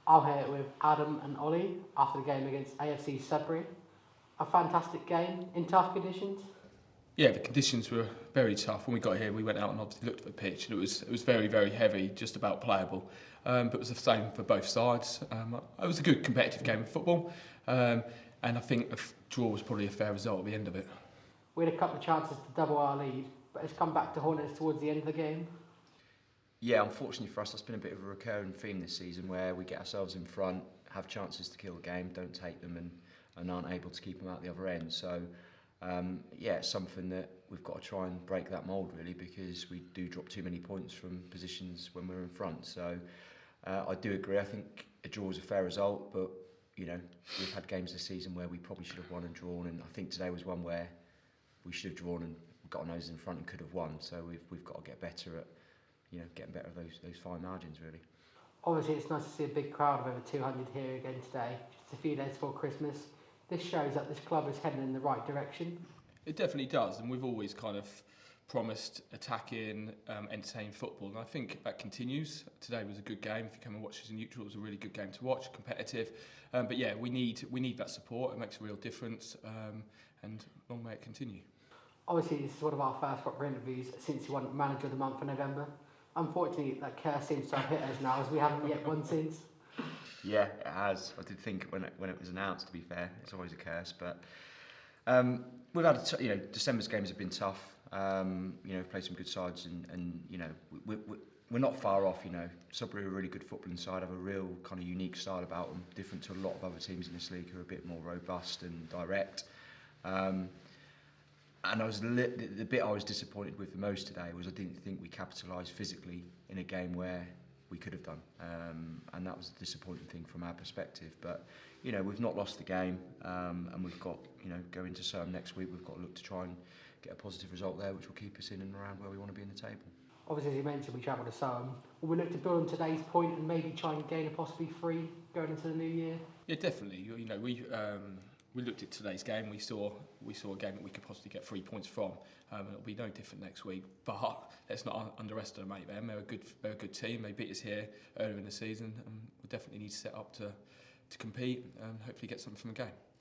I'm here with Adam and Ollie after the game against AFC Sudbury. A fantastic game in tough conditions. Yeah, the conditions were very tough. When we got here, we went out and obviously looked at the pitch, and it was very, very heavy, just about playable. But it was the same for both sides. It was a good competitive game of football, and I think a draw was probably a fair result at the end of it. We had a couple of chances to double our lead, but it's come back to haunt us towards the end of the game. Yeah, unfortunately for us, that's been a bit of a recurring theme this season where we get ourselves in front, have chances to kill the game, don't take them, and aren't able to keep them out the other end. So, yeah, it's something that we've got to try and break that mould really, because we do drop too many points from positions when we're in front. So, I do agree. I think a draw is a fair result, but you know, we've had games this season where we probably should have won and drawn, and I think today was one where we should have drawn and got our noses in front and could have won. So we've got to get better at, you know, getting better at those fine margins really. Obviously, it's nice to see a big crowd of over 200 here again today, just a few days before Christmas. This shows that this club is heading in the right direction. It definitely does, and we've always kind of promised attacking, entertaining football, and I think that continues. Today was a good game. If you come and watch as a neutral, it was a really good game to watch, competitive. But yeah, we need that support. It makes a real difference, and long may it continue. Obviously, this is one of our first proper interviews since you won Manager of the Month for November. Unfortunately, that curse seems to have hit us now, as we haven't yet won since. Yeah, it has. I did think when it was announced, to be fair, it's always a curse. But we've had, December's games have been tough. We've played some good sides, and we're not far off. Sudbury are a really good footballing side, have a real kind of unique style about them, different to a lot of other teams in this league who are a bit more robust and direct. And the bit I was disappointed with the most today was I didn't think we capitalised physically in a game where we could have done, and that was a disappointing thing from our perspective. But we've not lost the game, and we've got go into Surham next week. We've got to look to try and get a positive result there, which will keep us in and around where we want to be in the table. Obviously, as you mentioned, we travel to Surham. Will we look to build on today's point and maybe try and gain a possibly 3 going into the new year? Yeah, definitely. We looked at today's game. We saw a game that we could possibly get 3 points from, and it'll be no different next week. But let's not underestimate them. They're a good team. They beat us here earlier in the season, and we definitely need to set up to compete and hopefully get something from the game.